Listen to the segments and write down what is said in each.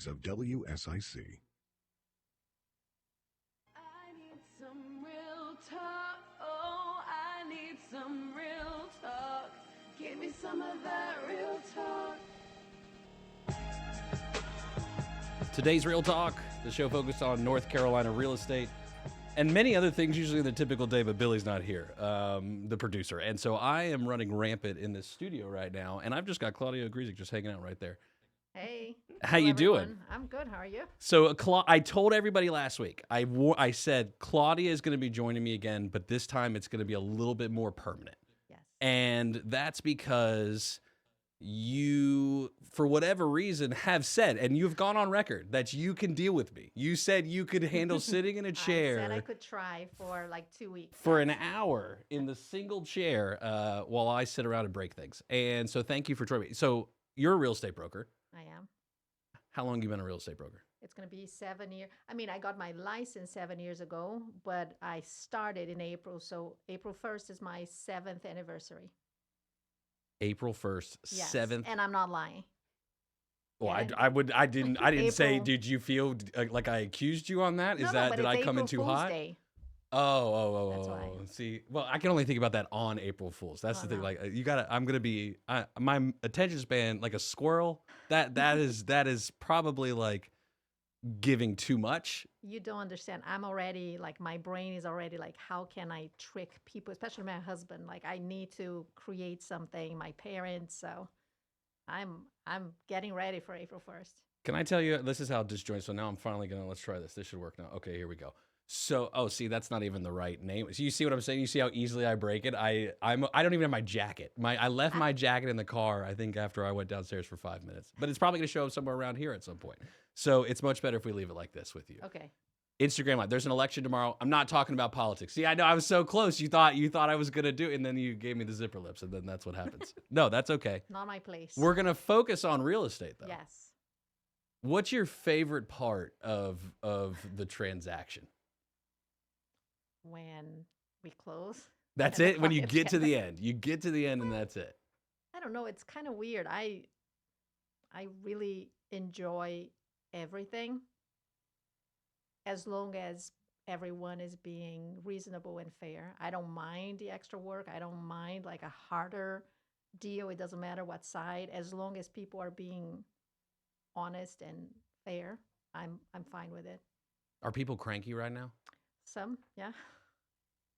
colleagues of WSIC. I need some real talk. Oh, I need some real talk. Give me some of that real talk. Today's Real Talk, the show focused on North Carolina real estate and many other things, usually in the typical day, but Billy's not here, the producer. And so I am running rampant in this studio right now, and I've just got Claudia Ogrizek just hanging out right there. Hey. How you doing? I'm good. How are you? So I told everybody last week, I said Claudia is going to be joining me again, but this time it's going to be a little bit more permanent. Yes. And that's because you, for whatever reason, have said, and you've gone on record, that you can deal with me. You said you could handle sitting in a chair. I said I could try for like 2 weeks. For an hour in the single chair while I sit around and break things. And so thank you for joining me. So you're a real estate broker. I am. How long have you been a real estate broker? It's going to be 7 years. I mean, I got my license 7 years ago, but I started in April. So April 1st is my 7th anniversary. April 1st, Yes. 7th. And I'm not lying. Well, Yeah. I didn't say, April. did you feel like I accused you on that? But Did I it's come in April too Fool's hot? Day. Oh. That's why. See, well, I can only think about that on April Fools. That's Oh, the thing. no. Like, I'm going to be, my attention span, like a squirrel, that is probably like giving too much. You don't understand. I'm already like, my brain is already like, how can I trick people, especially my husband? Like, I need to create something, my parents. So I'm getting ready for April 1st. Can I tell you, this is how disjoint. So now I'm finally going to, let's try this. This should work now. Okay, here we go. So, see, that's not even the right name. So you see what I'm saying? You see how easily I break it? I don't even have my jacket. I left my jacket in the car, I think, after I went downstairs for 5 minutes. But it's probably going to show up somewhere around here at some point. So it's much better if we leave it like this with you. Okay. Instagram Live. There's an election tomorrow. I'm not talking about politics. See, I know I was so close. You thought I was going to do it, and then you gave me the zipper lips, and then that's what happens. No, that's okay. Not my place. We're going to focus on real estate, though. Yes. What's your favorite part of the transaction? When we close. That's and the it? When you clients get to get the end. You get to the end and that's it. I don't know. It's kind of weird. I really enjoy everything as long as everyone is being reasonable and fair. I don't mind the extra work. I don't mind like a harder deal. It doesn't matter what side. As long as people are being honest and fair, I'm fine with it. Are people cranky right now? Some, yeah.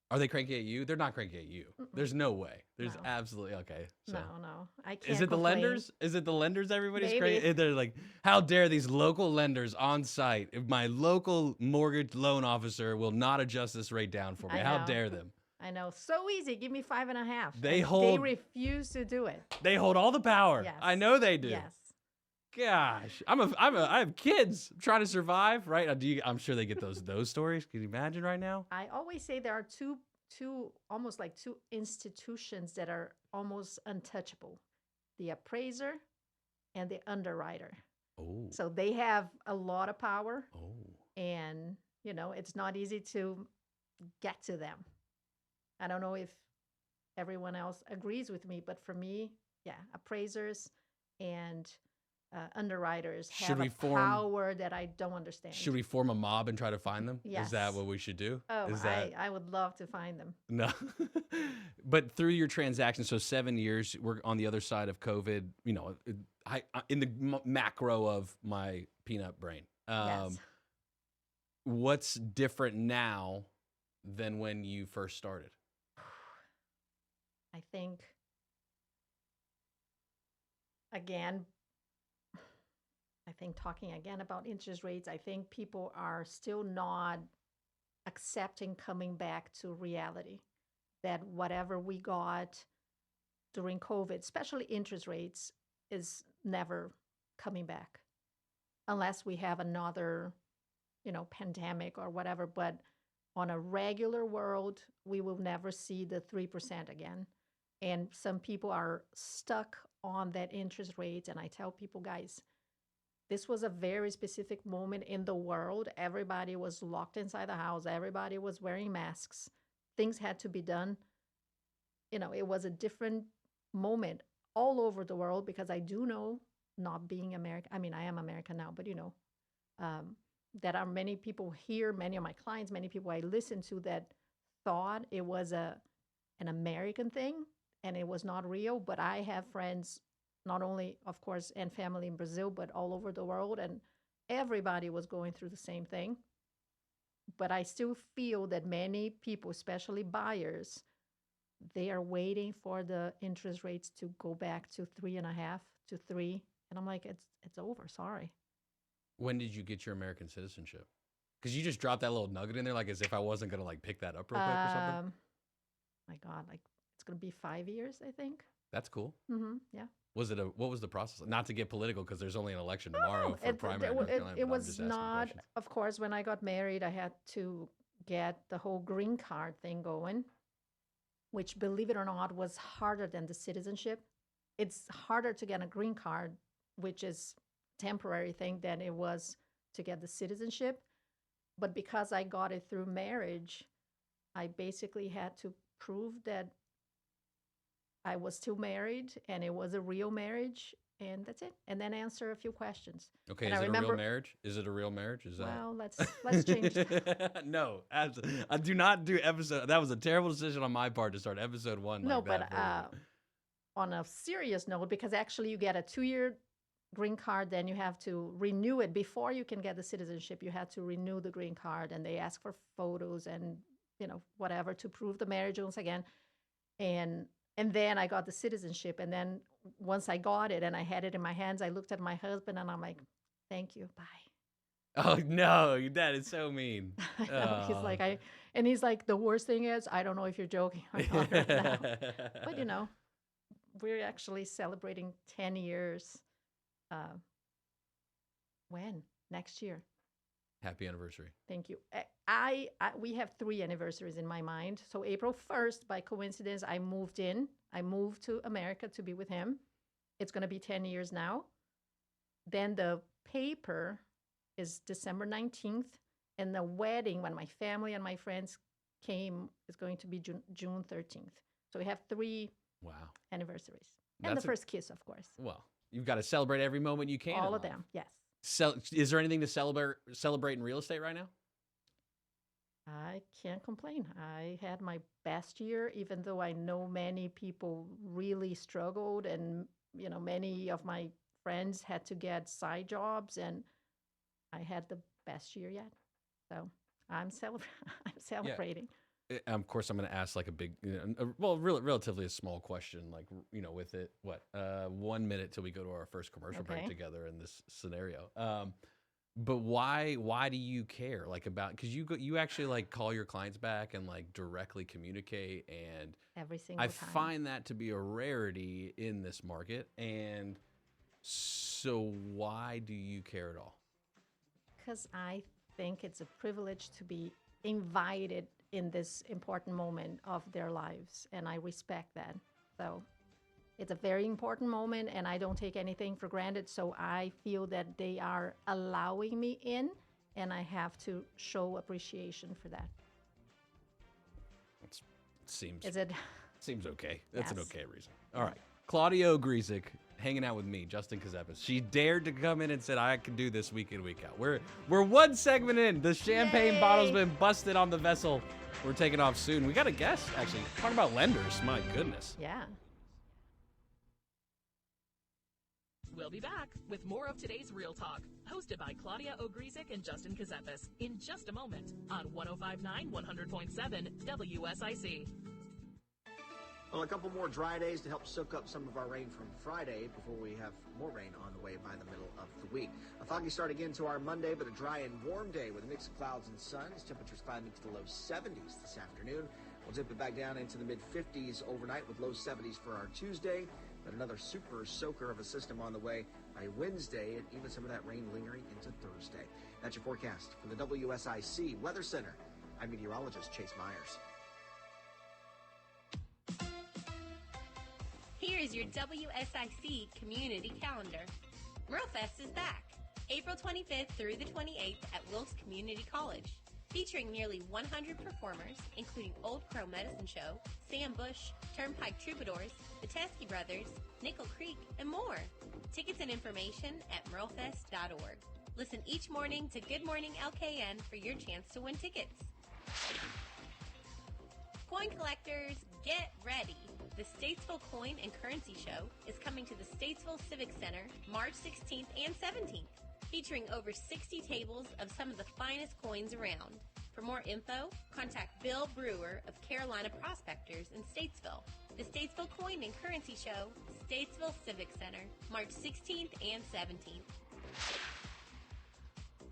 Are they cranky at you? They're not cranky at you. Mm-mm. There's no way. There's No. absolutely okay. So. No. I can't Is it the complain. lenders? Is it the lenders everybody's Maybe. crazy? They're like, how dare these local lenders on site? If my local mortgage loan officer will not adjust this rate down for me. I How know. dare them? I know. So easy. Give me 5.5. They And hold- They refuse to do it. They hold all the power. Yes. I know they do. Yes. Gosh, I have kids trying to survive, right? I'm sure they get those stories. Can you imagine right now? I always say there are two almost like two institutions that are almost untouchable: the appraiser and the underwriter. Oh. So they have a lot of power, Oh. and it's not easy to get to them. I don't know if everyone else agrees with me, but for me, yeah, appraisers and underwriters Should have we a form- power that I don't understand. Should we form a mob and try to find them? Is that Yes. what we should do? Oh, Is that I would love to find them. no? But through your transaction, so 7 years, we're on the other side of COVID. In the macro of my peanut brain. Yes. What's different now than when you first started? I think, again, talking again about interest rates, I think people are still not accepting coming back to reality, that whatever we got during COVID, especially interest rates, is never coming back unless we have another, pandemic or whatever. But on a regular world, we will never see the 3% again. And some people are stuck on that interest rate. And I tell people, guys, this was a very specific moment in the world. Everybody was locked inside the house. Everybody was wearing masks. Things had to be done. It was a different moment all over the world, because I do know not being American. I mean, I am American now, but um, that are many people here, many of my clients, many people I listen to that thought it was an American thing and it was not real. But I have friends, not only, of course, and family in Brazil, but all over the world, and everybody was going through the same thing. But I still feel that many people, especially buyers, they are waiting for the interest rates to go back to 3.5 to 3. And I'm like, it's over. Sorry. When did you get your American citizenship? Because you just dropped that little nugget in there, like as if I wasn't gonna like pick that up real quick or something. My God, like it's gonna be 5 years, I think. That's cool. Yeah. What was the process? Not to get political, because there's only an election tomorrow for primary in North Carolina. It but I'm just was asking not, questions. of course, when I got married, I had to get the whole green card thing going, which, believe it or not, was harder than the citizenship. It's harder to get a green card, which is temporary thing, than it was to get the citizenship. But because I got it through marriage, I basically had to prove that I was still married and it was a real marriage, and that's it. And then answer a few questions. Okay, And is I it a real remember, marriage? Is it a real marriage? Is that well, let's change that. No, I do not do episode. That was a terrible decision on my part to start episode 1 No, like but that. For on a serious note, because actually you get a 2-year green card, then you have to renew it before you can get the citizenship. You had to renew the green card, and they ask for photos and whatever to prove the marriage once again. And then I got the citizenship, and then once I got it and I had it in my hands, I looked at my husband and I'm like, "Thank you, bye." Oh no, that is so mean. I know. He's like, the worst thing is, I don't know if you're joking or not right now. But we're actually celebrating 10 years. Uh, when? Next year. Happy anniversary. Thank you. We have 3 anniversaries in my mind. So April 1st, by coincidence, I moved in. I moved to America to be with him. It's going to be 10 years now. Then the paper is December 19th. And the wedding, when my family and my friends came, is going to be June 13th. So we have 3 anniversaries. And the first kiss, of course. Well, you've got to celebrate every moment you can. All of them, yes. Is there anything to celebrate in real estate right now? I can't complain. I had my best year, even though I know many people really struggled, and many of my friends had to get side jobs, and I had the best year yet. So I'm celebrating. Yeah. Of course, I'm going to ask like a big, relatively a small question, like, with it, 1 minute till we go to our first commercial break together in this scenario. But why do you care because you actually like call your clients back and like directly communicate, and every single time. I find that to be a rarity in this market. And so why do you care at all? Because I think it's a privilege to be invited in this important moment of their lives, and I respect that. So it's a very important moment, and I don't take anything for granted. So I feel that they are allowing me in, and I have to show appreciation for that. Seems okay. That's an okay reason. All right. Claudia Ogrizek hanging out with me, Justin Ckezepis. She dared to come in and said, I can do this week in, week out. We're 1 segment in. The champagne bottle's been busted on the vessel. We're taking off soon. We got a guest, actually. Talking about lenders. My goodness. Yeah. We'll be back with more of today's Real Talk, hosted by Claudia Ogrizek and Justin Ckezepis, in just a moment on 105.9 100.7 WSIC. Well, a couple more dry days to help soak up some of our rain from Friday before we have more rain on the way by the middle of the week. A foggy start again to our Monday, but a dry and warm day with a mix of clouds and sun. Temperatures climbing to the low 70s this afternoon. We'll dip it back down into the mid-50s overnight with low 70s for our Tuesday. But another super soaker of a system on the way by Wednesday, and even some of that rain lingering into Thursday. That's your forecast from the WSIC Weather Center. I'm meteorologist Chase Myers. Here is your WSIC community calendar. MuralFest is back, April 25th through the 28th at Wilkes Community College, featuring nearly 100 performers, including Old Crow Medicine Show, Sam Bush, Turnpike Troubadours, the Teskey Brothers, Nickel Creek, and more. Tickets and information at merlefest.org. Listen each morning to Good Morning LKN for your chance to win tickets. Coin collectors, get ready. The Statesville Coin and Currency Show is coming to the Statesville Civic Center March 16th and 17th, featuring over 60 tables of some of the finest coins around. For more info, contact Bill Brewer of Carolina Prospectors in Statesville. The Statesville Coin and Currency Show, Statesville Civic Center, March 16th and 17th.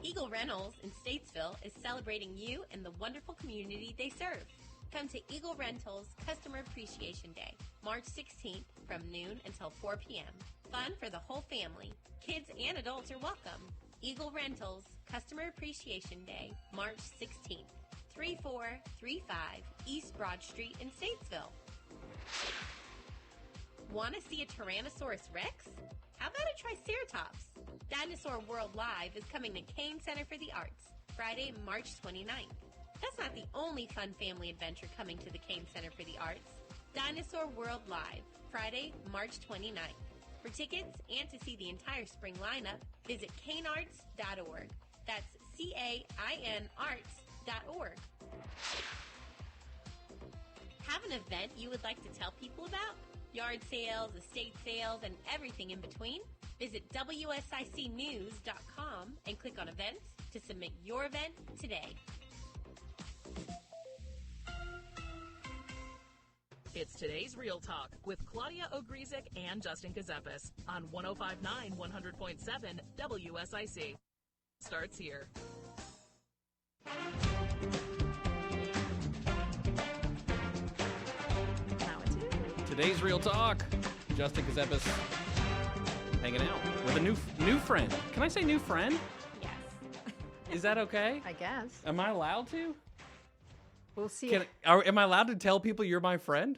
Eagle Rentals in Statesville is celebrating you and the wonderful community they serve. Come to Eagle Rentals Customer Appreciation Day, March 16th from noon until 4 p.m. Fun for the whole family. Kids and adults are welcome. Eagle Rentals Customer Appreciation Day, March 16th, 3435 East Broad Street in Statesville. Want to see a Tyrannosaurus Rex? How about a Triceratops? Dinosaur World Live is coming to Kane Center for the Arts, Friday, March 29th. That's not the only fun family adventure coming to the Kane Center for the Arts. Dinosaur World Live, Friday, March 29th. For tickets and to see the entire spring lineup, visit canearts.org. That's CAIN arts.org. Have an event you would like to tell people about? Yard sales, estate sales, and everything in between? Visit WSICnews.com and click on events to submit your event today. It's today's Real Talk with Claudia Ogrizek and Justin Ckezepis on 105.9 100.7 WSIC. Starts here. Today's Real Talk. Justin Ckezepis hanging out with a new friend. Can I say new friend? Yes. Is that okay? I guess. Am I allowed to? We'll see. Am I allowed to tell people you're my friend?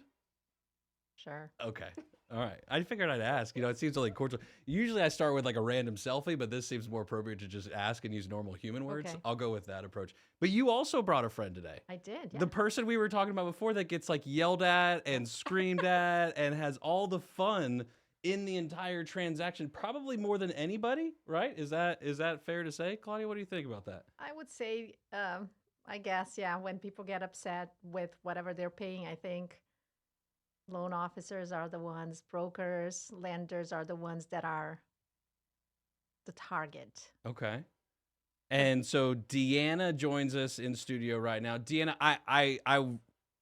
Sure. Okay. All right. I figured I'd ask. It seems like cordial. Usually I start with like a random selfie, but this seems more appropriate to just ask and use normal human words. Okay. I'll go with that approach. But you also brought a friend today. I did, yeah. The person we were talking about before that gets like yelled at and screamed at and has all the fun in the entire transaction, probably more than anybody, right? Is that fair to say? Claudia, what do you think about that? I would say, I guess, yeah, when people get upset with whatever they're paying, I think loan officers are the ones, brokers, lenders are the ones that are the target. Okay. And so Deanna joins us in studio right now. Deanna,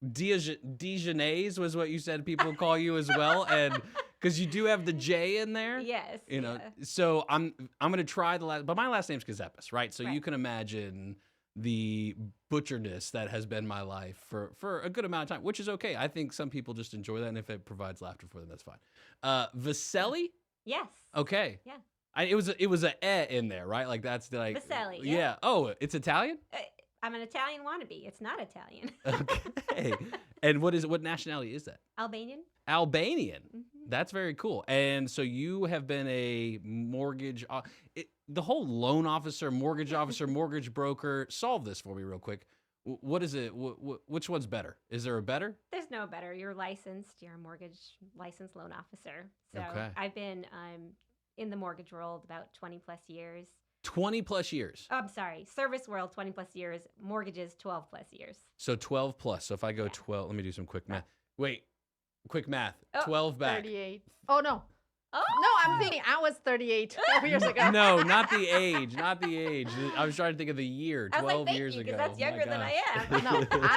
Dijonais was what you said people call you as well, and because you do have the J in there. Yes. Yeah. So I'm gonna try the last, but my last name's Ckezepis, right? So Right. you can imagine the butcherness that has been my life for a good amount of time, which is okay. I think some people just enjoy that, and if it provides laughter for them, that's fine. Vaselli? Yes. Okay. Yeah. It was a in there, right? Like that's like Vaselli, Yeah. yeah. Oh, it's Italian? I'm an Italian wannabe. It's not Italian. Okay. And what nationality is that? Albanian. Albanian. Mhm. That's very cool. And so you have been a mortgage, the whole loan officer, mortgage broker. Solve this for me real quick. What is it? Which one's better? Is there a better? There's no better. You're licensed. You're a mortgage licensed loan officer. So Okay. I've been in the mortgage world about 20 plus years. 20 plus years. Oh, I'm sorry. Service world, 20 plus years. Mortgages, 12 plus years. So 12 plus. So if I go Yeah. 12, let me do some quick math. Wait, quick math. Oh, 12 back. 38. Oh, no. Oh! No, I'm thinking I was 38 12 years ago. No, not the age. Not the age. I was trying to think of the year. I was like, 12 thank years you, ago. because that's My younger than I gosh.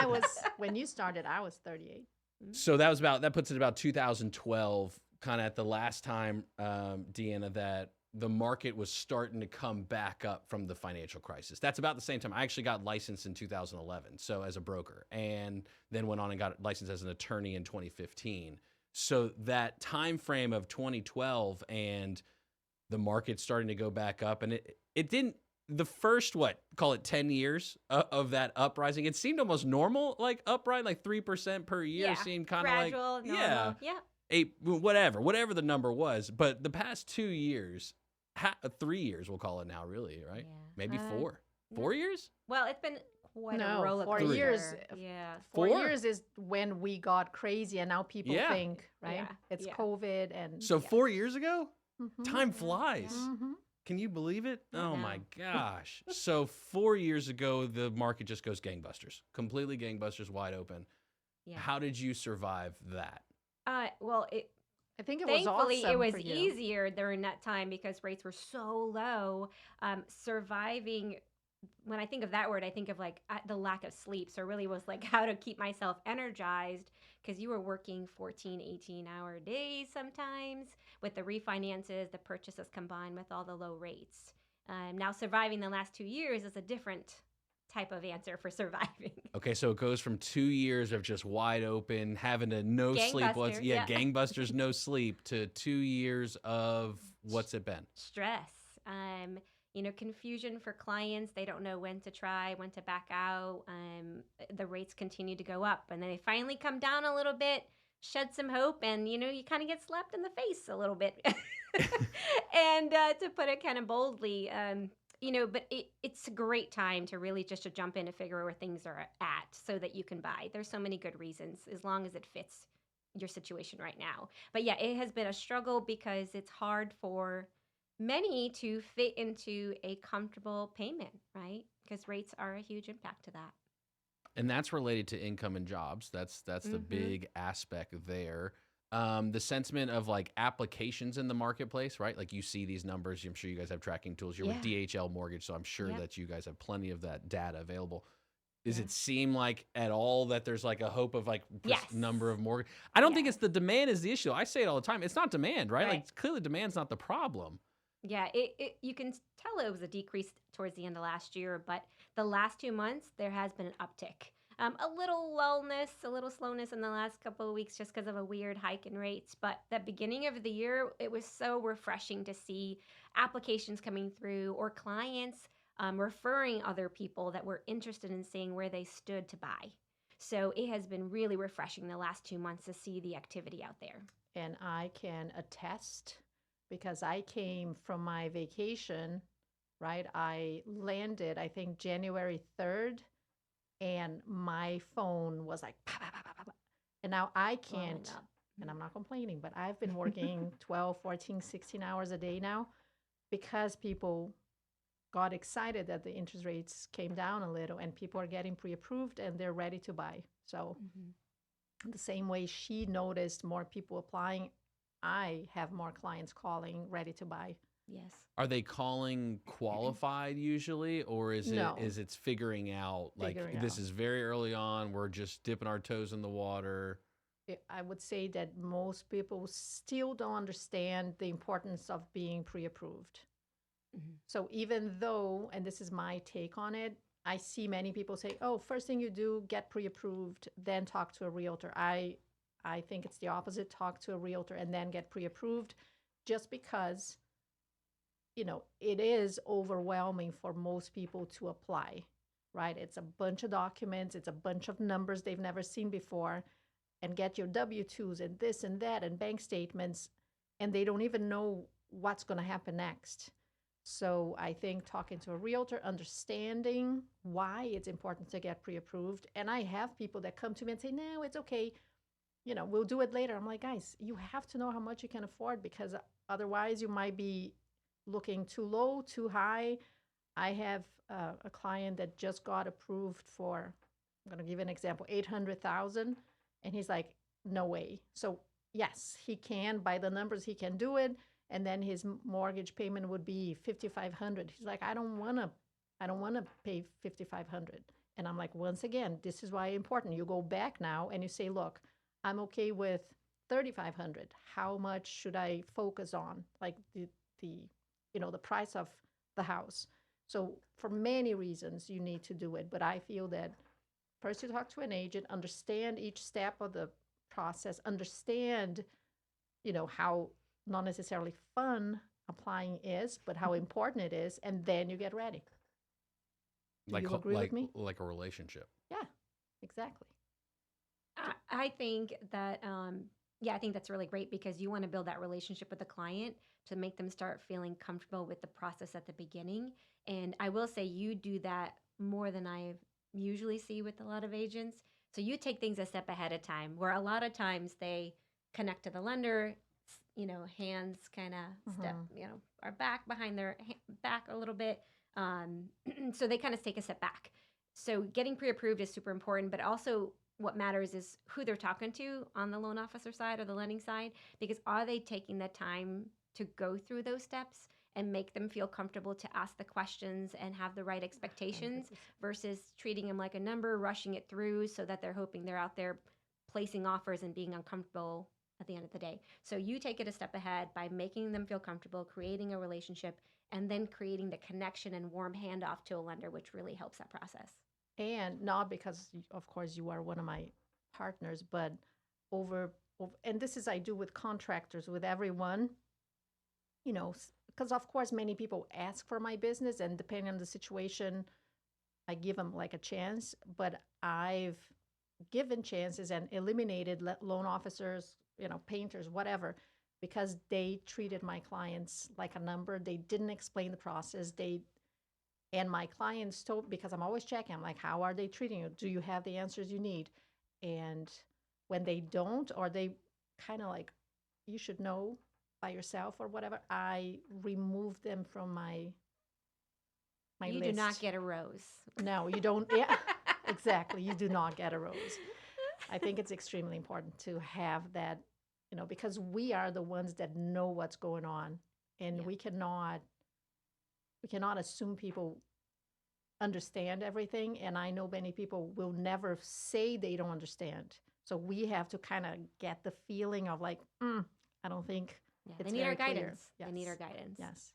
am. No, when you started, I was 38. So that puts it about 2012, kind of at the last time, Deanna, that the market was starting to come back up from the financial crisis. That's about the same time. I actually got licensed in 2011, so as a broker, and then went on and got licensed as an attorney in 2015. So that time frame of 2012 and the market starting to go back up, and it didn't. The first, call it 10 years of that uprising, it seemed almost normal, like uprising, like 3% per year Yeah. seemed kind of like, Gradual, normal. yeah, Yeah. 8, whatever the number was. But the past 2 years, 3 years, we'll call it now, really, right? Yeah. Maybe 4. no. 4 years? Well, it's been quite No, a roller 4 coaster. years. Yeah. 4 4? years is when we got crazy, and now people Yeah. think, right? Yeah, It's yeah. COVID and So 4 years ago? Time flies. Mm-hmm. Can you believe it? I Oh know. my gosh. So 4 years ago, the market just goes gangbusters, completely gangbusters, wide open. Yeah. How did you survive that? Well, I think it was thankfully it awesome was for you. easier during that time because rates were so low. Surviving, when I think of that word, I think of like the lack of sleep. So it really was like how to keep myself energized because you were working 14, 18-hour days sometimes with the refinances, the purchases combined with all the low rates. Now surviving the last 2 years is a different type of answer for surviving. Okay, so it goes from 2 years of just wide open, having to no sleep. Gangbusters, yeah. Gangbusters, no sleep, to 2 years of what's it been? Stress, confusion for clients. They don't know when to try, when to back out. The rates continue to go up, and then they finally come down a little bit, shed some hope, and you kind of get slapped in the face a little bit. And to put it kind of boldly, but it's a great time to really just to jump in and figure out where things are at so that you can buy. There's so many good reasons as long as it fits your situation right now. But yeah, it has been a struggle because it's hard for many to fit into a comfortable payment, right? Because rates are a huge impact to that. And that's related to income and jobs. That's the big aspect there. The sentiment of like applications in the marketplace, right? Like you see these numbers. I'm sure you guys have tracking tools. You're with DHL Mortgage, so I'm sure that you guys have plenty of that data available. Does it seem like at all that there's like a hope of like number of mortgage? I don't think it's the demand is the issue. I say it all the time. It's not demand, right? Like clearly demand's not the problem. Yeah, you can tell it was a decrease towards the end of last year, but the last 2 months there has been an uptick. A little lullness, a little slowness in the last couple of weeks just because of a weird hike in rates. But the beginning of the year, it was so refreshing to see applications coming through or clients referring other people that were interested in seeing where they stood to buy. So it has been really refreshing the last 2 months to see the activity out there. And I can attest because I came from my vacation, right? I landed, I think, January 3rd. And my phone was like, bah, bah, bah, bah, bah. And now I can't, and I'm not complaining, but I've been working 12, 14, 16 hours a day now because people got excited that the interest rates came down a little and people are getting pre-approved and they're ready to buy. So the same way she noticed more people applying, I have more clients calling ready to buy. Yes. Are they calling qualified usually, or is it figuring out like this is very early on, we're just dipping our toes in the water? I would say that most people still don't understand the importance of being pre-approved. So even though, and this is my take on it, I see many people say, oh, first thing you do, get pre-approved, then talk to a realtor. I think it's the opposite, talk to a realtor and then get pre-approved, just because it is overwhelming for most people to apply, right? It's a bunch of documents, it's a bunch of numbers they've never seen before, and get your W-2s and this and that and bank statements, and they don't even know what's going to happen next. So I think talking to a realtor, understanding why it's important to get pre-approved, and I have people that come to me and say, no, it's okay, we'll do it later. I'm like, guys, you have to know how much you can afford, because otherwise you might be looking too low, too high. I have a client that just got approved for, I'm going to give an example, $800,000, and he's like, no way. So yes, he can, by the numbers, he can do it, and then his mortgage payment would be $5,500. He's like, I don't want to pay $5,500. And I'm like, once again, this is why it's important. You go back now and you say, look, I'm okay with $3,500. How much should I focus on? Like the price of the house. So for many reasons, you need to do it. But I feel that first you talk to an agent, understand each step of the process, understand, how not necessarily fun applying is, but how important it is, and then you get ready. Do you agree with me? Like a relationship. Yeah, exactly. I think that, I think that's really great because you want to build that relationship with the client to make them start feeling comfortable with the process at the beginning. And I will say you do that more than I usually see with a lot of agents. So you take things a step ahead of time, where a lot of times they connect to the lender, hands kind of step, Mhm. are back behind their back a little bit. So they kind of take a step back. So getting pre-approved is super important, but also what matters is who they're talking to on the loan officer side or the lending side, because are they taking the time to go through those steps and make them feel comfortable to ask the questions and have the right expectations 100%. versus treating them like a number, rushing it through so that they're hoping they're out there placing offers and being uncomfortable at the end of the day. So you take it a step ahead by making them feel comfortable, creating a relationship, and then creating the connection and warm handoff to a lender, which really helps that process. And not because, of course, you are one of my partners, but and this is I do with contractors, with everyone, because of course many people ask for my business, and depending on the situation, I give them like a chance. But I've given chances and eliminated loan officers, painters, whatever, because they treated my clients like a number. They didn't explain the process. And my clients told, because I'm always checking, I'm like, how are they treating you? Do you have the answers you need? And when they don't, or they kind of like, you should know by yourself or whatever, I remove them from my You list. do not get a rose. No, you don't. Yeah, exactly. You do not get a rose. I think it's extremely important to have that, because we are the ones that know what's going on, and Yeah. we cannot assume people understand everything. And I know many people will never say they don't understand. So we have to kind of get the feeling of like, I don't think Yeah, it's they need our very clear. guidance. Yes. They need our guidance. Yes.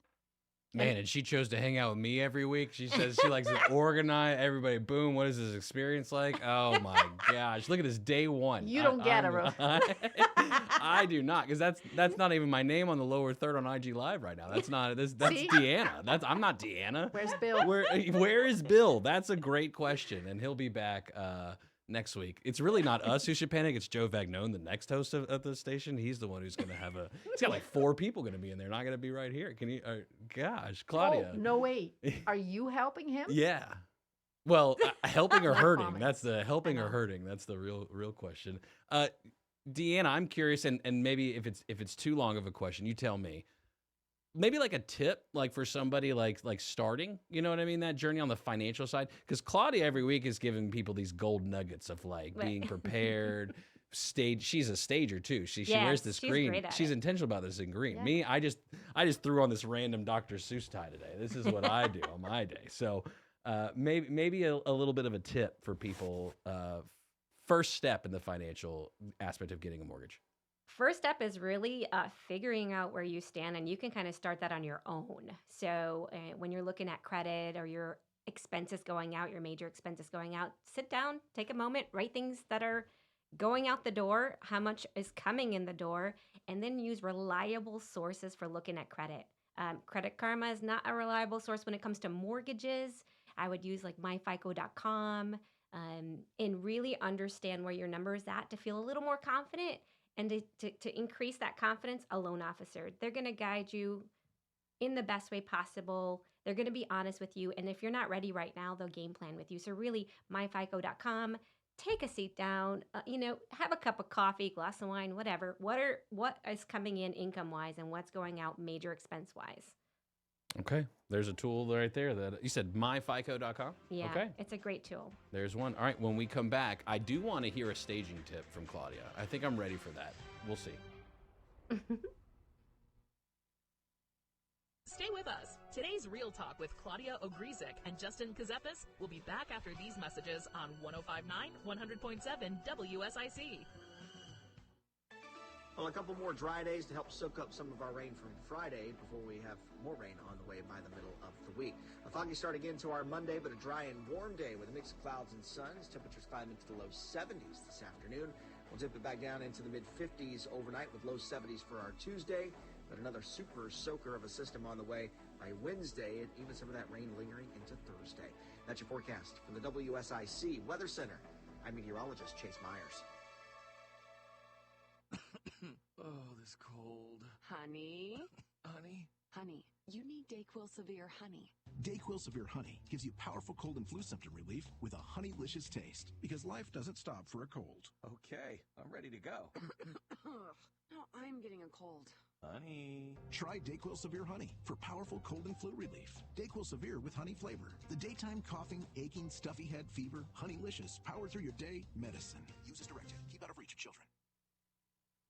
Man, and she chose to hang out with me every week. She says she likes to organize everybody. Boom. What is this experience like? Oh my gosh. Look at this day one. You don't get a rose. I do not, because that's not even my name on the lower third on IG Live right now. That's not this. That's See? Deanna. I'm not Deanna. Where's Bill? Where is Bill? That's a great question, and he'll be back next week. It's really not us who should panic. It's Joe Vagnone, the next host of the station. He's the one who's going to have he's got like 4 people going to be in there, not going to be right here. Can you, gosh, Claudia. Oh, no, wait. Are you helping him? Yeah. Well, helping or No hurting. comment. That's the helping I or know. hurting. That's the real question. Deanna, I'm curious, and maybe if it's too long of a question, you tell me. Maybe like a tip, like for somebody like starting, you know what I mean? That journey on the financial side, because Claudia every week is giving people these gold nuggets of like Right. being prepared. She's a stager too. She Yes, wears this she's green. great at She's it. intentional about this in green. Yeah. Me, I just threw on this random Dr. Seuss tie today. This is what I do on my day. So maybe a little bit of a tip for people. First step in the financial aspect of getting a mortgage. First step is really figuring out where you stand, and you can kind of start that on your own. So when you're looking at credit or your expenses going out, your major expenses going out, sit down, take a moment, write things that are going out the door, how much is coming in the door, and then use reliable sources for looking at credit. Credit Karma is not a reliable source when it comes to mortgages. I would use like myfico.com and really understand where your number is at to feel a little more confident. And to increase that confidence, a loan officer, they're going to guide you in the best way possible. They're going to be honest with you. And if you're not ready right now, they'll game plan with you. So really, myfico.com, take a seat down, have a cup of coffee, glass of wine, whatever. What is coming in income-wise and what's going out major expense-wise? Okay. There's a tool right there that you said myfico.com. Yeah, Okay. it's a great tool. There's one. All right. When we come back, I do want to hear a staging tip from Claudia. I think I'm ready for that. We'll see. Stay with us. Today's Real Talk with Claudia Ogrizek and Justin Ckezepis will be back after these messages on 105.9, 100.7 WSIC. Well, a couple more dry days to help soak up some of our rain from Friday before we have more rain on the way by the middle of the week. A foggy start again to our Monday, but a dry and warm day with a mix of clouds and suns. Temperatures climb into the low 70s this afternoon. We'll dip it back down into the mid-50s overnight with low 70s for our Tuesday, but another super soaker of a system on the way by Wednesday, and even some of that rain lingering into Thursday. That's your forecast from the WSIC Weather Center. I'm meteorologist Chase Myers. Oh, this cold. Honey, Honey? you need Dayquil Severe Honey. Dayquil Severe Honey gives you powerful cold and flu symptom relief with a honeylicious taste, because life doesn't stop for a cold. Okay, I'm ready to go. Now I'm getting a cold. Honey. Try Dayquil Severe Honey for powerful cold and flu relief. Dayquil Severe with honey flavor. The daytime coughing, aching, stuffy head, fever, Honeylicious, power through your day medicine. Use as directed. Keep out of reach of children.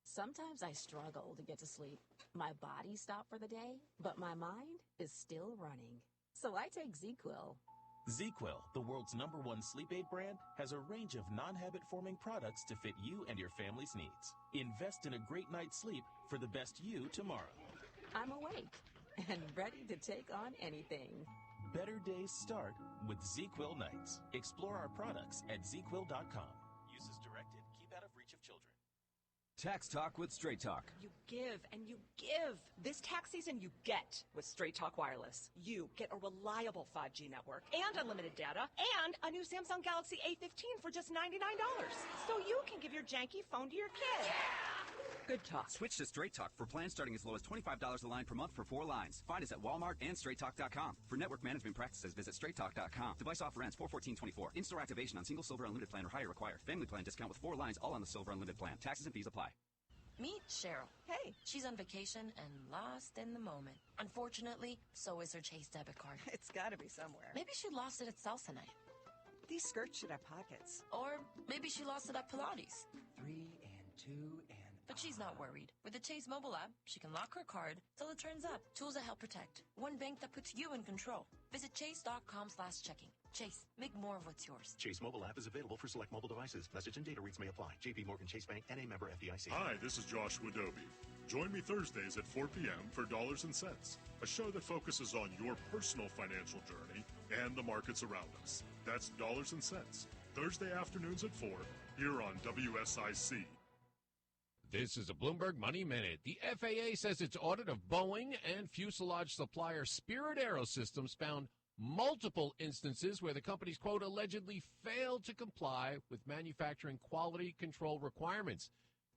Sometimes I struggle to get to sleep. My body stopped for the day, but my mind is still running. So I take ZQuil. ZQuil, the world's #1 sleep aid brand, has a range of non-habit-forming products to fit you and your family's needs. Invest in a great night's sleep for the best you tomorrow. I'm awake and ready to take on anything. Better days start with ZQuil nights. Explore our products at ZQuil.com. Use as directed. Keep out of reach of children. Tax Talk with Straight Talk. You give and you give. This tax season, you get with Straight Talk Wireless. You get a reliable 5G network and unlimited data and a new Samsung Galaxy A15 for just $99. So you can give your janky phone to your kid. Yeah! Good talk. Switch to Straight Talk for plans starting as low as $25 a line per month for 4 lines. Find us at Walmart and StraightTalk.com. For network management practices, visit StraightTalk.com. Device offer ends 4/14/24. In-store activation on single Silver Unlimited plan or higher required. Family plan discount with 4 lines all on the Silver Unlimited plan. Taxes and fees apply. Meet Cheryl. Hey. She's on vacation and lost in the moment. Unfortunately, so is her Chase debit card. It's got to be somewhere. Maybe she lost it at salsa night. These skirts should have pockets. Or maybe she lost it at Pilates. 3 and 2 and... But she's not worried. With the Chase mobile app, she can lock her card till it turns up. Tools that help protect. One bank that puts you in control. Visit chase.com/checking. Chase, make more of what's yours. Chase mobile app is available for select mobile devices. Message and data rates may apply. JP Morgan Chase Bank and a member FDIC. Hi, this is Joshua Dobie. Join me Thursdays at 4 p.m. for Dollars and Cents, a show that focuses on your personal financial journey and the markets around us. That's Dollars and Cents, Thursday afternoons at 4, here on WSIC. This is a Bloomberg Money Minute. The FAA says its audit of Boeing and fuselage supplier Spirit Aerosystems found multiple instances where the companies, quote, allegedly failed to comply with manufacturing quality control requirements.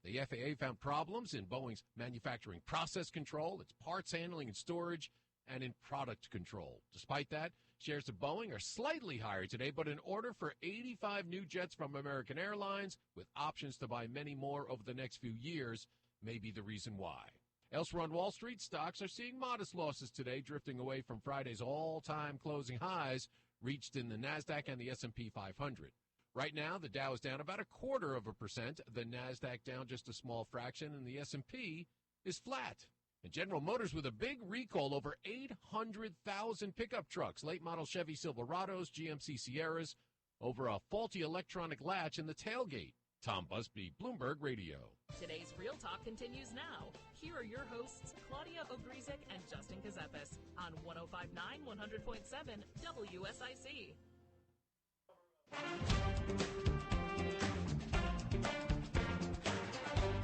The FAA found problems in Boeing's manufacturing process control, its parts handling and storage, and in product control. Despite that, shares of Boeing are slightly higher today, but an order for 85 new jets from American Airlines, with options to buy many more over the next few years, may be the reason why. Elsewhere on Wall Street, stocks are seeing modest losses today, drifting away from Friday's all-time closing highs reached in the NASDAQ and the S&P 500. Right now, the Dow is down about 0.25%, the NASDAQ down just a small fraction, and the S&P is flat. And General Motors with a big recall, over 800,000 pickup trucks, late model Chevy Silverados, GMC Sierras, over a faulty electronic latch in the tailgate. Tom Busby, Bloomberg Radio. Today's Real Talk continues now. Here are your hosts, Claudia Ogrizek and Justin Ckezepis on 105.9, 100.7 WSIC.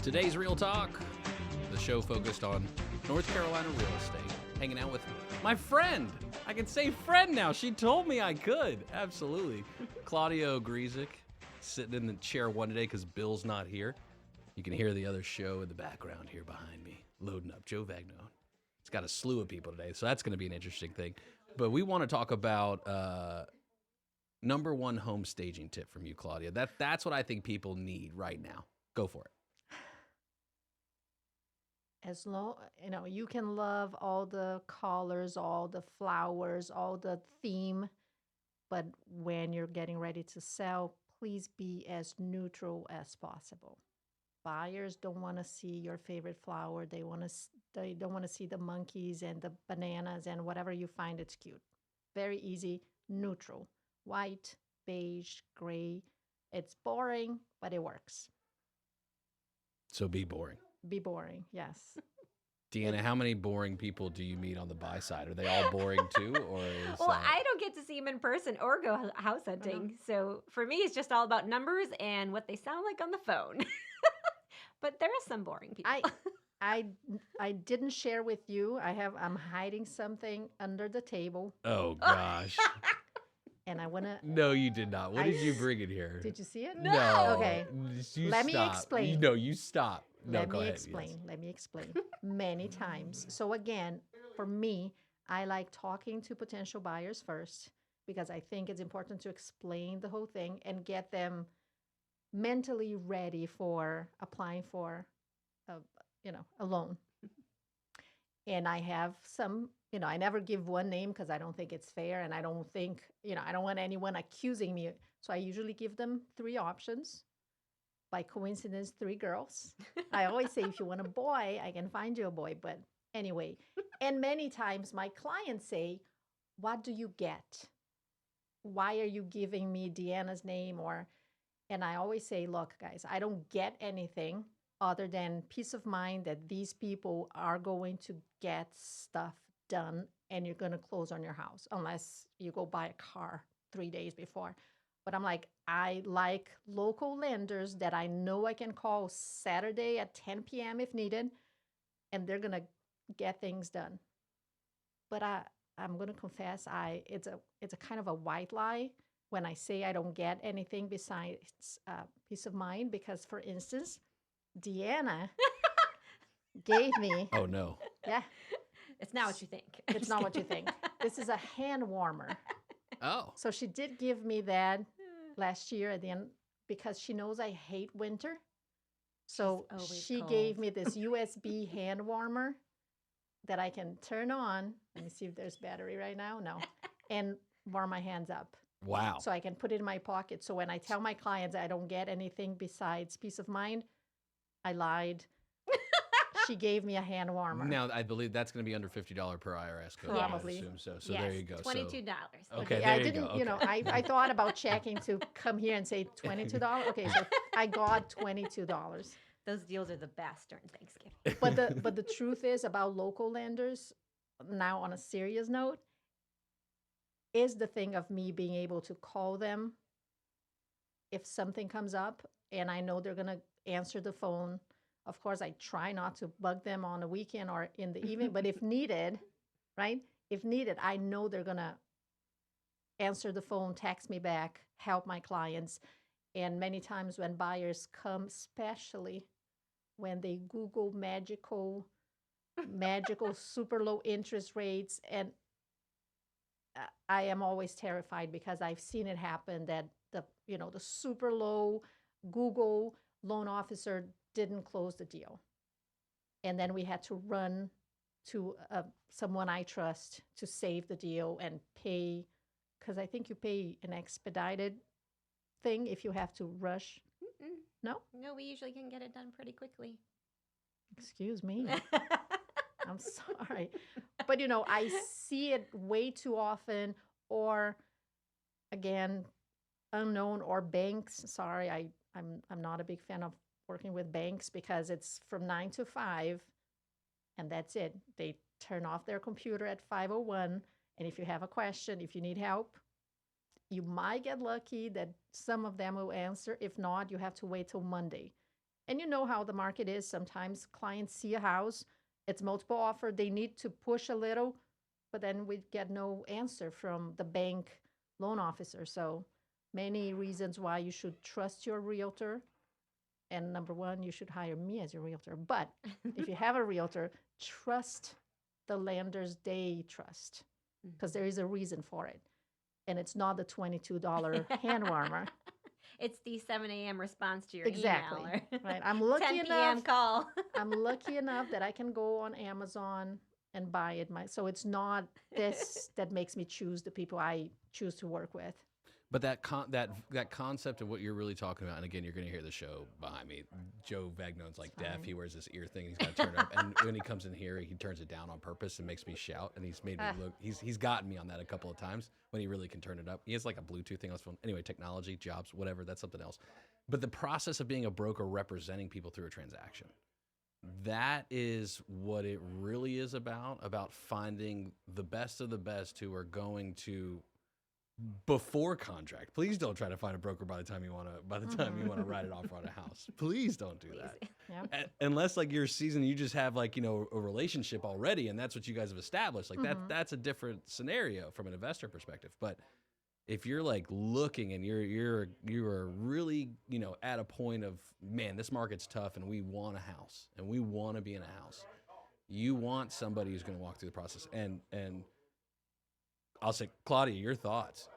Today's Real Talk, the show focused on North Carolina real estate, hanging out with my friend. I can say friend now. She told me I could. Absolutely. Claudia Ogrizek, sitting in the chair one today because Bill's not here. You can hear the other show in the background here behind me, loading up. Joe Vagno. He's got a slew of people today, so that's going to be an interesting thing. But we want to talk about number one home staging tip from you, Claudia. That's what I think people need right now. Go for it. As long, you can love all the colors, all the flowers, all the theme, but when you're getting ready to sell, please be as neutral as possible. Buyers don't want to see your favorite flower. They don't want to see the monkeys and the bananas and whatever you find it's cute. Very easy, neutral. White, beige, gray. It's boring, but it works. So be boring. Be boring, yes. Deanna, how many boring people do you meet on the buy side? Are they all boring too, or is Well, I don't get to see them in person or go house hunting. So for me, it's just all about numbers and what they sound like on the phone. But there are some boring people. I didn't share with you. I'm hiding something under the table. Oh gosh. And I want to... No, you did not. What did you bring in here? Did you see it? No. Okay. Let me explain. No, you stop. No, Let go me ahead. explain. Yes. Let me explain. Many times. So again, for me, I like talking to potential buyers first because I think it's important to explain the whole thing and get them mentally ready for applying for a loan. And I have some, I never give one name because I don't think it's fair. And I don't think, I don't want anyone accusing me. So I usually give them 3 options. By coincidence, 3 girls. I always say, if you want a boy, I can find you a boy. But anyway, and many times my clients say, what do you get? Why are you giving me Deanna's name? And I always say, look, guys, I don't get anything other than peace of mind that these people are going to get stuff done and you're going to close on your house unless you go buy a car 3 days before. But I'm like, I like local lenders that I know I can call Saturday at 10 p.m. if needed, and they're going to get things done. But I'm going to confess, it's a kind of a white lie when I say I don't get anything besides peace of mind, because, for instance, Deanna gave me. Oh, no. Yeah. It's not what you think. It's not what you think. This is a hand warmer. Oh. So she did give me that last year at the end because she knows I hate winter. So she gave me this USB hand warmer that I can turn on. Let me see if there's battery right now. No. And warm my hands up. Wow. So I can put it in my pocket. So when I tell my clients I don't get anything besides peace of mind, I lied. She gave me a hand warmer. Now, I believe that's going to be under $50 per IRS code. Probably. I assume so. So yes, there you go. $22. Okay, I there you didn't, go. Okay. I thought about checking to come here and say $22. Okay, so I got $22. Those deals are the best during Thanksgiving. But the truth is about local lenders, now on a serious note, is the thing of me being able to call them if something comes up and I know they're going to answer the phone. Of course, I try not to bug them on a weekend or in the evening, but if needed, right? If needed, I know they're going to answer the phone, text me back, help my clients. And many times when buyers come, especially when they Google magical super low interest rates, and I am always terrified because I've seen it happen that the super low Google loan officer didn't close the deal. And then we had to run to someone I trust to save the deal and pay, because I think you pay an expedited thing if you have to rush. Mm-mm. No? No, we usually can get it done pretty quickly. Excuse me. I'm sorry. But, I see it way too often, or again, unknown, or banks. Sorry, I'm not a big fan of working with banks because it's from 9 to 5 and that's it. They turn off their computer at 5:01, and if you have a question, if you need help, you might get lucky that some of them will answer. If not, you have to wait till Monday. And you know how the market is. Sometimes clients see a house, it's multiple offer, they need to push a little, but then we get no answer from the bank loan officer. So many reasons why you should trust your realtor. And number one, you should hire me as your realtor. But if you have a realtor, trust the lenders they trust, because there is a reason for it. And it's not the $22 hand warmer. It's the 7 a.m. response to your Exactly. email. Right. I'm lucky 10 p.m. enough. call. I'm lucky enough that I can go on Amazon and buy it. So it's not this that makes me choose the people I choose to work with. But that concept of what you're really talking about, and again, you're going to hear the show behind me. Joe Vagnon's like deaf. He wears this ear thing. He's got to turn it up. And when he comes in here, he turns it down on purpose and makes me shout. And he's made me look. He's gotten me on that a couple of times when he really can turn it up. He has like a Bluetooth thing on his phone. Anyway, technology, jobs, whatever. That's something else. But the process of being a broker representing people through a transaction, that is what it really is about finding the best of the best who are going to, before contract. Please don't try to find a broker by the time you want to write it off on a house. Please don't do that. Yeah. Unless like you're seasoned, you just have like, a relationship already and that's what you guys have established. Like that's a different scenario from an investor perspective. But if you're like looking and you are really, at a point of, man, this market's tough and we want a house and we want to be in a house. You want somebody who's going to walk through the process. And I'll say, Claudia, your thoughts.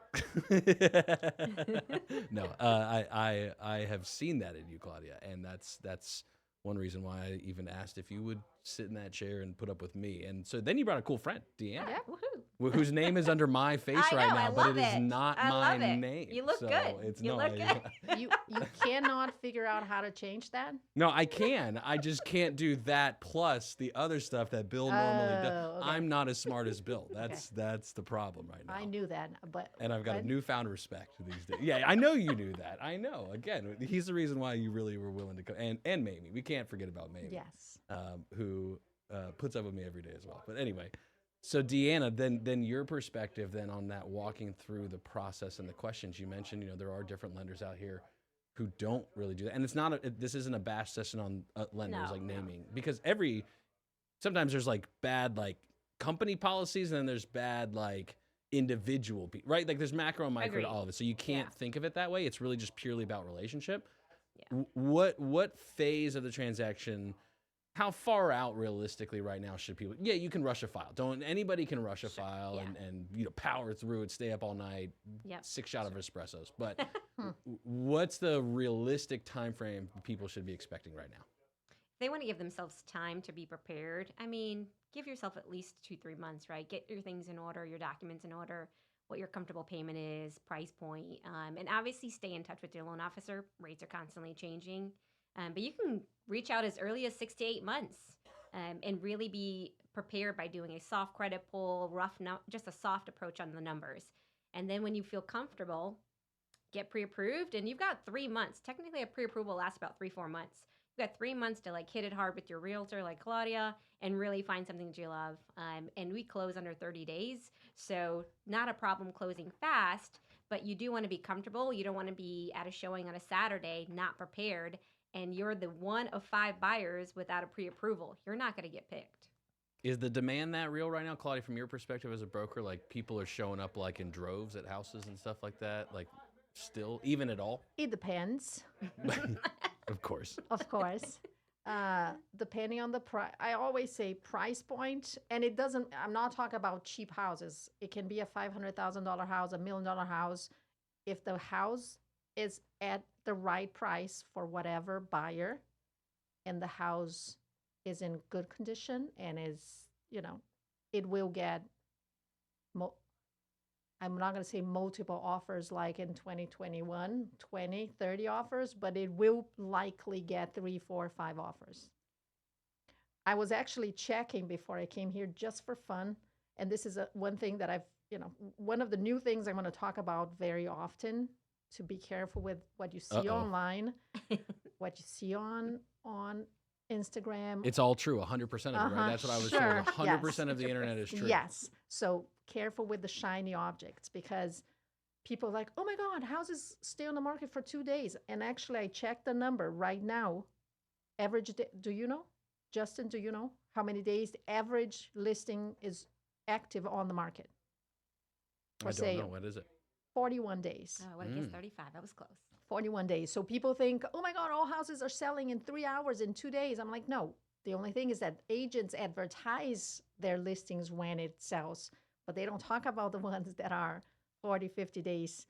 No, I have seen that in you, Claudia, and that's one reason why I even asked if you would sit in that chair and put up with me. And so then you brought a cool friend, Deanna. Yeah, woohoo. Whose name is under my face I right know, now, I but love it is it. not I my love it. name. You look so good. It's You no, look good. You cannot figure out how to change that? No, I can. I just can't do that plus the other stuff that Bill normally does. Oh, okay. I'm not as smart as Bill. That's the problem right now. I knew that, but And I've got a what? newfound respect these days. Yeah, I know you knew that. I know. Again, he's the reason why you really were willing to come. And Mamie. We can't forget about Mamie. Yes. Who puts up with me every day as well. But anyway, so Deanna, then your perspective then on that, walking through the process and the questions you mentioned, there are different lenders out here who don't really do that. And it's not, this isn't a bash session on lenders naming, because sometimes there's like bad like company policies and then there's bad like individual, right? Like there's macro and micro to all of it. So you can't think of it that way. It's really just purely about relationship. Yeah. What phase of the transaction, how far out realistically right now should people, you can rush a file. Anybody can rush a file and power through it, stay up all night, 6 shots of espressos. But what's the realistic time frame people should be expecting right now? They want to give themselves time to be prepared. I mean, give yourself at least 2-3 months, right? Get your things in order, your documents in order, what your comfortable payment is, price point, and obviously stay in touch with your loan officer. Rates are constantly changing. But you can reach out as early as 6 to 8 months and really be prepared by doing a soft credit pull, just a soft approach on the numbers. And then when you feel comfortable, get pre-approved. And you've got 3 months. Technically, a pre-approval lasts about 3-4 months. You've got 3 months to like hit it hard with your realtor like Claudia and really find something that you love. And we close under 30 days. So not a problem closing fast, but you do want to be comfortable. You don't want to be at a showing on a Saturday, not prepared, and you're the one of 5 buyers without a pre-approval. You're not going to get picked. Is the demand that real right now, Claudia, from your perspective as a broker? Like people are showing up like in droves at houses and stuff like that? Like still, even at all? It depends. Of course. Of course. Depending on the price. I always say price point, and I'm not talking about cheap houses. It can be a $500,000 house, $1 million house. If the house is at the right price for whatever buyer and the house is in good condition and is, it will get, I'm not going to say multiple offers like in 2021, 20, 30 offers, but it will likely get 3, 4, 5 offers. I was actually checking before I came here just for fun. And this is one thing that one of the new things I'm going to talk about very often, to be careful with what you see online, what you see on Instagram. It's all true, 100% of it, right? That's what I was told. 100% of the internet is true. Yes. So careful with the shiny objects, because people are like, oh my God, houses stay on the market for 2 days. And actually, I checked the number right now. Average day, do you know? Justin, do you know how many days the average listing is active on the market? I don't know. What is it? 41 days. Oh, what I guess 35. That was close. 41 days. So people think, oh my God, all houses are selling in 3 hours, in 2 days. I'm like, no. The only thing is that agents advertise their listings when it sells, but they don't talk about the ones that are 40, 50 days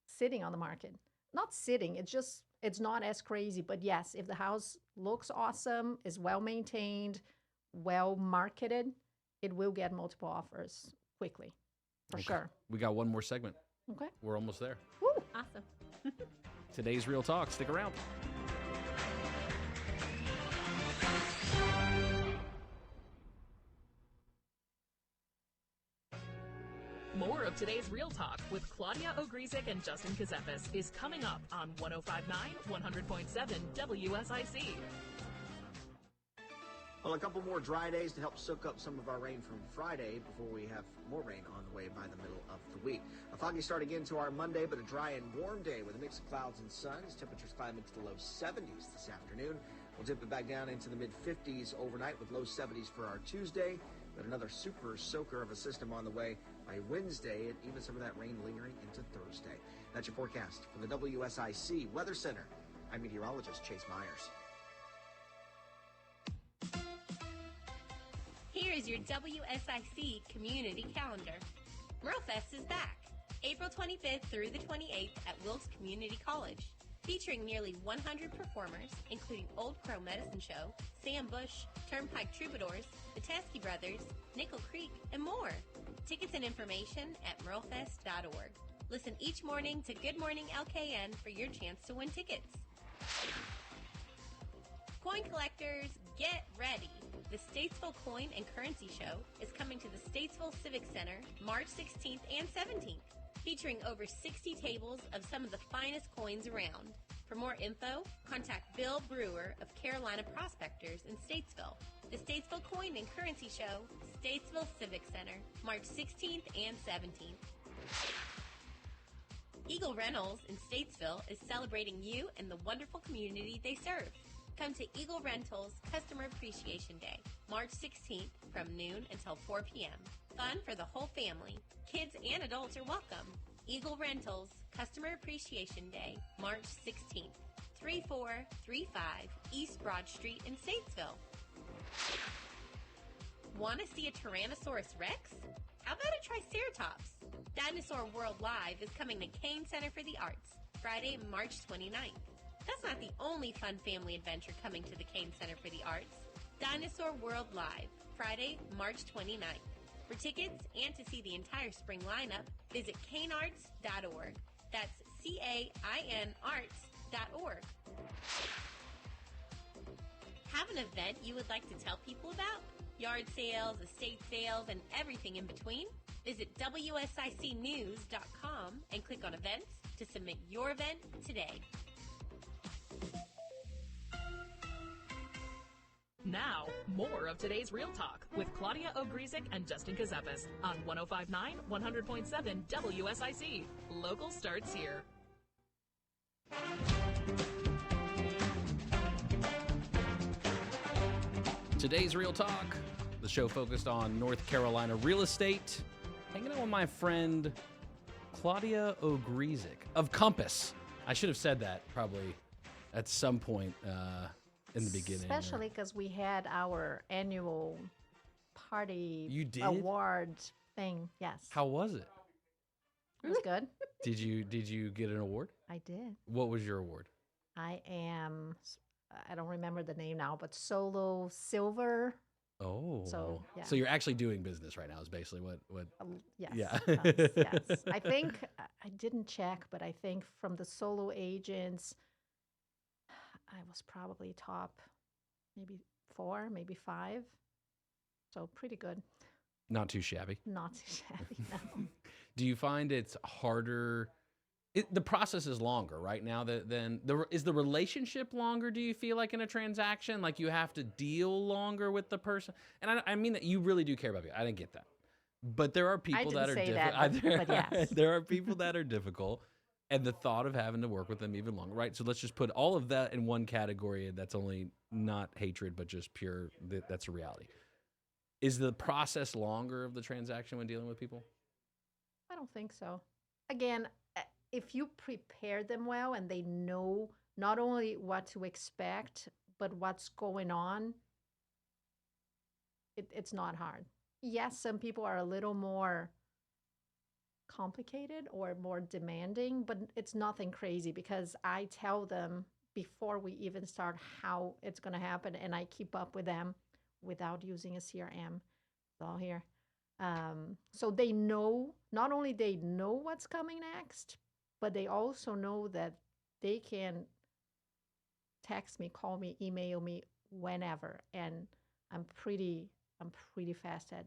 sitting on the market. Not sitting, it's not as crazy. But yes, if the house looks awesome, is well maintained, well marketed, it will get multiple offers quickly, for sure. We got one more segment. Okay. We're almost there. Woo. Awesome. Today's Real Talk. Stick around. More of today's Real Talk with Claudia Ogrizek and Justin Ckezepis is coming up on 105.9, 100.7 WSIC. Well, a couple more dry days to help soak up some of our rain from Friday before we have more rain on the way by the middle of the week. A foggy start again to our Monday, but a dry and warm day with a mix of clouds and suns. Temperatures climb into the low 70s this afternoon. We'll dip it back down into the mid-50s overnight with low 70s for our Tuesday. But another super soaker of a system on the way by Wednesday, and even some of that rain lingering into Thursday. That's your forecast from the WSIC Weather Center. I'm meteorologist Chase Myers. Here is your WSIC community calendar. MuralFest is back, April 25th through the 28th at Wilkes Community College, Featuring nearly 100 performers, including Old Crow Medicine Show, Sam Bush, Turnpike Troubadours, the Teskey Brothers, Nickel Creek, and more. Tickets and information at merlefest.org. Listen each morning to Good Morning LKN for your chance to win tickets. Coin collectors, get ready. The Statesville Coin and Currency Show is coming to the Statesville Civic Center March 16th and 17th, featuring over 60 tables of some of the finest coins around. For more info, contact Bill Brewer of Carolina Prospectors in Statesville. The Statesville Coin and Currency Show, Statesville Civic Center, March 16th and 17th. Eagle Rentals in Statesville is celebrating you and the wonderful community they serve. Come to Eagle Rentals Customer Appreciation Day, March 16th from noon until 4 p.m. Fun for the whole family. Kids and adults are welcome. Eagle Rentals Customer Appreciation Day, March 16th, 3435 East Broad Street in Statesville. Want to see a Tyrannosaurus Rex? How about a Triceratops? Dinosaur World Live is coming to Kane Center for the Arts, Friday, March 29th. That's not the only fun family adventure coming to the Kane Center for the Arts. Dinosaur World Live, Friday, March 29th. For tickets and to see the entire spring lineup, visit canearts.org. That's CAIN arts.org. Have an event you would like to tell people about? Yard sales, estate sales, and everything in between? Visit WSICnews.com and click on events to submit your event today. Now, more of today's Real Talk with Claudia Ogrizek and Justin Ckezepis on 105.9, 100.7 WSIC. Local starts here. Today's Real Talk, the show focused on North Carolina real estate. Hanging out with my friend Claudia Ogrizek of Compass. I should have said that probably at some point in the beginning. Especially because we had our annual party You did? award thing. Yes. How was it? It was good. Did you get an award? I did. What was your award? I don't remember the name now, but Solo Silver. Oh. So, yeah. So you're actually doing business right now is basically what Yes. Yeah. Yes. I think, I didn't check, but I think from the solo agents, I was probably top maybe 4, maybe 5. So pretty good. Not too shabby. Not too shabby, no. Do you find it's harder? The process is longer right now than is the relationship longer? Do you feel like in a transaction, like you have to deal longer with the person? And I mean that you really do care about people. I didn't get that, but there are people that are difficult. But yes. There are people that are difficult, and the thought of having to work with them even longer, right? So let's just put all of that in one category, and that's only not hatred, but just pure. That's a reality. Is the process longer of the transaction when dealing with people? I don't think so. Again, if you prepare them well and they know not only what to expect, but what's going on, it's not hard. Yes, some people are a little more complicated or more demanding, but it's nothing crazy because I tell them before we even start how it's going to happen, and I keep up with them without using a CRM. It's all here. So they know, not only they know what's coming next, but they also know that they can text me, call me, email me whenever, and I'm pretty fast at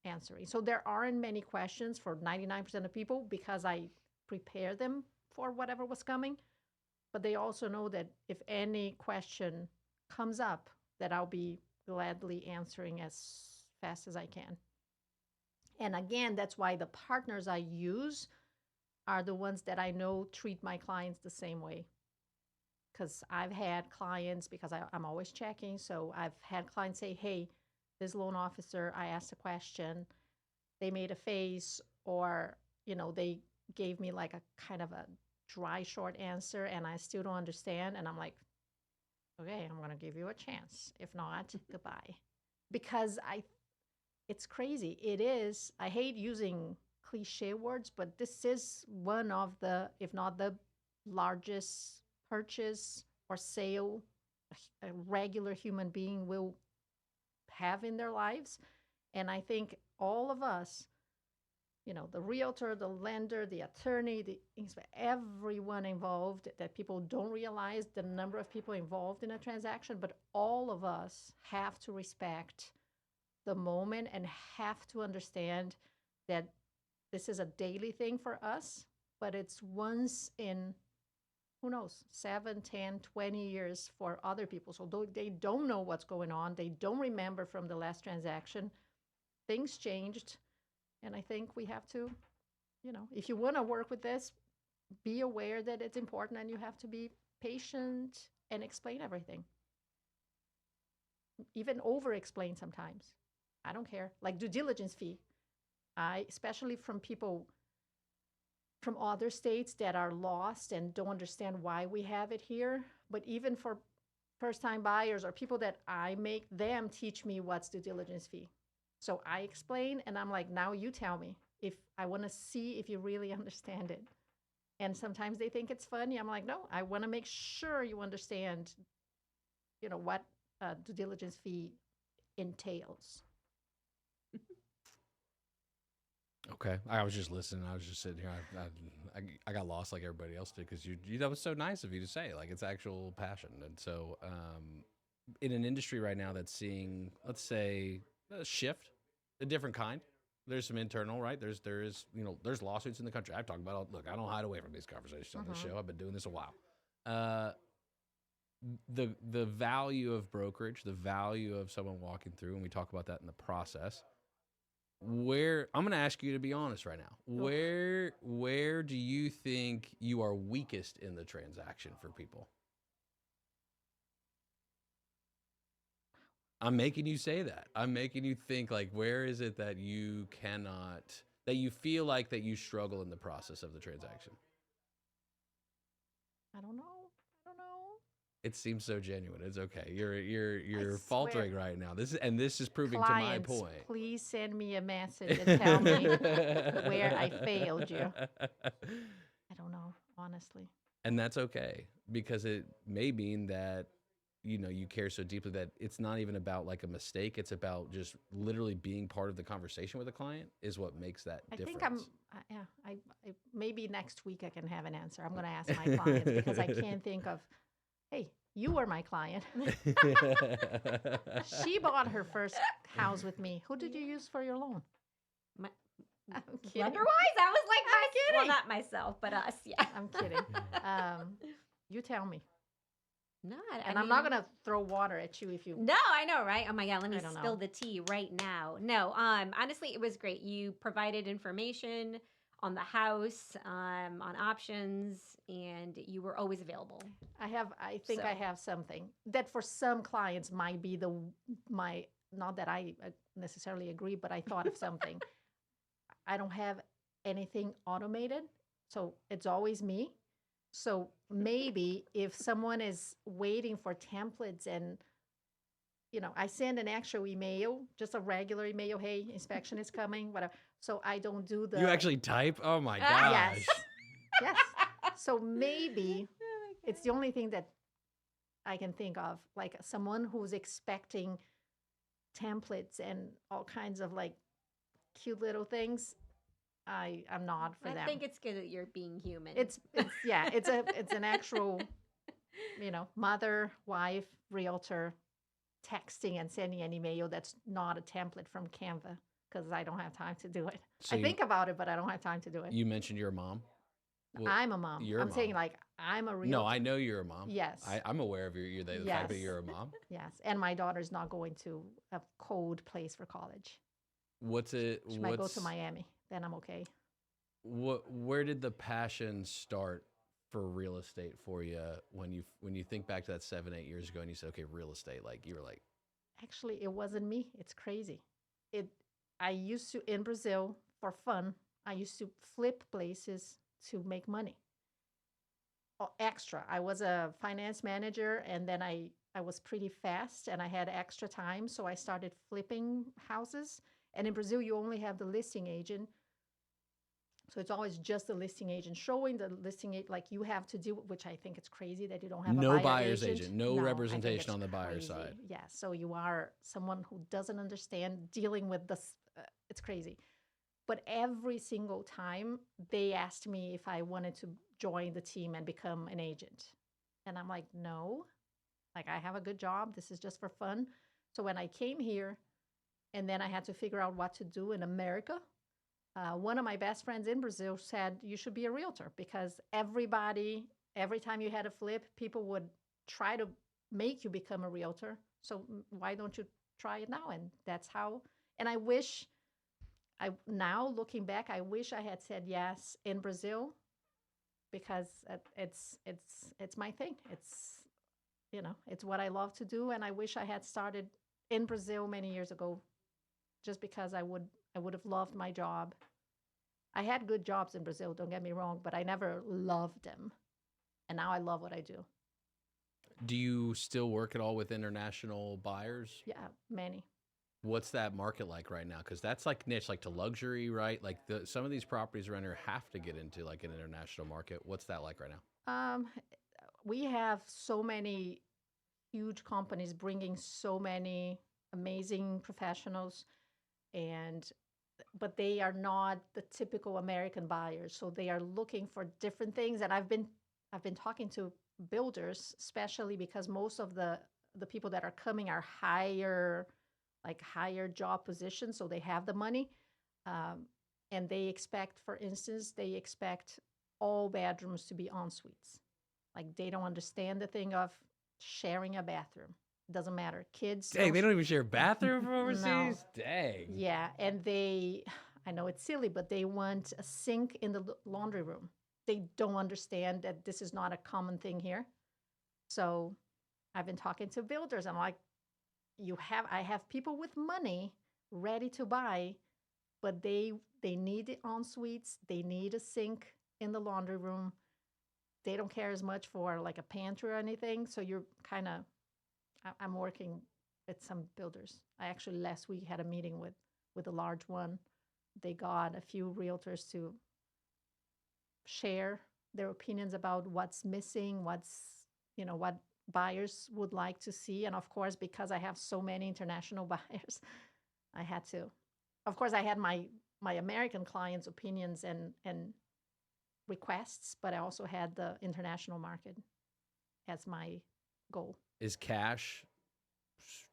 answering. So there aren't many questions for 99% of people because I prepare them for whatever was coming. But they also know that if any question comes up, that I'll be gladly answering as fast as I can. And again, that's why the partners I use are the ones that I know treat my clients the same way. Because I've had clients, because I'm always checking, so I've had clients say, hey, this loan officer, I asked a question, they made a face, or, they gave me like a kind of a dry, short answer, and I still don't understand. And I'm like, okay, I'm going to give you a chance. If not, goodbye. Because it's crazy. It is. I hate using cliche words, but this is one of the, if not the largest purchase or sale a regular human being will have in their lives. And I think all of us, the realtor, the lender, the attorney, everyone involved, that people don't realize the number of people involved in a transaction, but all of us have to respect the moment and have to understand that this is a daily thing for us, but it's once in, who knows, 7, 10, 20 years for other people. So they don't know what's going on. They don't remember from the last transaction. Things changed. And I think we have to, if you want to work with this, be aware that it's important and you have to be patient and explain everything. Even over-explain sometimes. I don't care. Like due diligence fee. Especially from people from other states that are lost and don't understand why we have it here. But even for first-time buyers or people that I make them teach me what's due diligence fee. So I explain, and I'm like, now you tell me if I want to see if you really understand it. And sometimes they think it's funny. I'm like, no, I want to make sure you understand, what due diligence fee entails. Okay, I was just listening. I was just sitting here. I got lost like everybody else did because that was so nice of you to say. Like it's actual passion, and so in an industry right now that's seeing, let's say, a shift, a different kind. There's some internal, right? There's lawsuits in the country. I've talked about. Look, I don't hide away from these conversations on this show. I've been doing this a while. The value of brokerage, the value of someone walking through, and we talk about that in the process. Where I'm going to ask you to be honest right now. Where do you think you are weakest in the transaction for people? I'm making you say that. I'm making you think like, where is it that you feel like that you struggle in the process of the transaction? I don't know. It seems so genuine. It's okay. You're faltering right now. This is proving Clients, to my point. Please send me a message and tell me where I failed you. I don't know, honestly. And that's okay, because it may mean that you care so deeply that it's not even about like a mistake. It's about just literally being part of the conversation with a client is what makes that difference. I think maybe next week I can have an answer. I'm going to ask my clients because I can't think of. Hey, you were my client. She bought her first house with me. Who did you use for your loan? I'm kidding. Otherwise, I was like, well, not myself, but us. Yeah, I'm kidding. You tell me. No, I'm not gonna throw water at you if you. No, I know, right? Oh my God, let me spill the tea right now. No, honestly, it was great. You provided information on the house, on options, and you were always available. I think I have something that for some clients might be not that I necessarily agree, but I thought of something. I don't have anything automated, so it's always me. So maybe if someone is waiting for templates and, I send an actual email, just a regular email, hey, inspection is coming, whatever. So I don't do the... You actually type? Oh my gosh. Yes. So maybe it's the only thing that I can think of, like someone who's expecting templates and all kinds of like cute little things. I'm not for them. I think it's good that you're being human. It's an actual, mother, wife, realtor, texting and sending an email that's not a template from Canva because I don't have time to do it. So I think about it, but I don't have time to do it. You mentioned you're a mom. Well, I'm a mom. I'm saying like I'm a realtor. No, I know you're a mom. Yes. I'm aware of the fact that you're a mom. Yes, and my daughter's not going to a cold place for college. She might go to Miami. Then I'm okay. Where did the passion start for real estate for you when you think back to that 7-8 years ago and you said, okay, real estate, like you were like, actually it wasn't me. It's crazy. I used to in Brazil for fun. I used to flip places to make money. Extra. I was a finance manager and then I was pretty fast and I had extra time, so I started flipping houses. And in Brazil, you only have the listing agent. So it's always just the listing agent showing the listing agent, like you have to do, which I think it's crazy that you don't have No a buyer buyer's agent. agent, no I think representation it's on the buyer's crazy. side. Yeah, so you are someone who doesn't understand dealing with this. It's crazy. But every single time they asked me if I wanted to join the team and become an agent. And I'm like, no, like I have a good job. This is just for fun. So when I came here and then I had to figure out what to do in America, one of my best friends in Brazil said, you should be a realtor because every time you had a flip, people would try to make you become a realtor. So why don't you try it now? And that's how, and now looking back, I wish I had said yes in Brazil because it's my thing. It's what I love to do. And I wish I had started in Brazil many years ago just because I would have loved my job. I had good jobs in Brazil, don't get me wrong, but I never loved them. And now I love what I do. Do you still work at all with international buyers? Yeah, many. What's that market like right now? Because that's like niche, like to luxury, right? Like some of these properties around here have to get into like an international market. What's that like right now? We have so many huge companies bringing so many amazing professionals, but they are not the typical American buyers. So they are looking for different things. And I've been talking to builders, especially because most of the people that are coming are higher job positions. So they have the money. And they expect, for instance, all bedrooms to be en suites. Like they don't understand the thing of sharing a bathroom. It doesn't matter. Kids. Dang, they don't even share a bathroom from overseas? No. Dang. Yeah, and I know it's silly, but they want a sink in the laundry room. They don't understand that this is not a common thing here. So I've been talking to builders. I'm like, I have people with money ready to buy, but they need the en suites. They need a sink in the laundry room. They don't care as much for like a pantry or anything. So you're kind of, I'm working with some builders. I actually last week had a meeting with a large one. They got a few realtors to share their opinions about what's missing, what buyers would like to see. And of course, because I have so many international buyers, I had to, of course, I had my American clients' opinions and requests, but I also had the international market as my goal. Is cash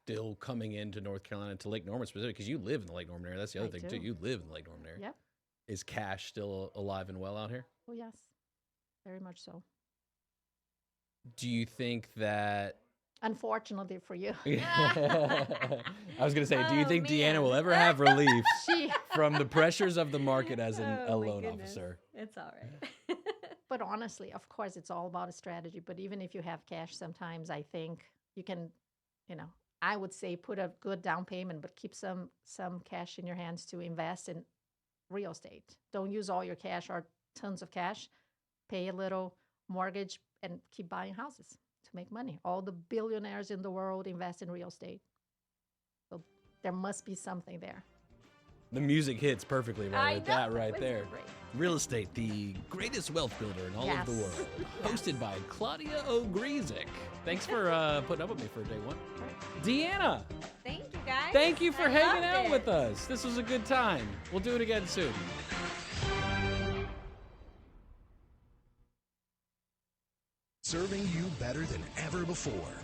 still coming into North Carolina, to Lake Norman specifically? Because you live in the Lake Norman area. That's the other thing, too. You live in the Lake Norman area. Yep. Is cash still alive and well out here? Oh, yes. Very much so. Do you think that... Unfortunately for you. I was going to say, do you think Deanna will ever have relief from the pressures of the market as a loan officer? It's all right. But honestly, of course, it's all about a strategy. But even if you have cash, sometimes I think you can, I would say put a good down payment, but keep some cash in your hands to invest in real estate. Don't use all your cash or tons of cash. Pay a little mortgage and keep buying houses to make money. All the billionaires in the world invest in real estate. So there must be something there. The music hits perfectly with that right there. Great. Real estate, the greatest wealth builder in all of the world. Hosted by Claudia Ogrizek. Thanks for putting up with me for day one. Deanna. Thank you, guys. Thank you for hanging out with us. This was a good time. We'll do it again soon. Serving you better than ever before.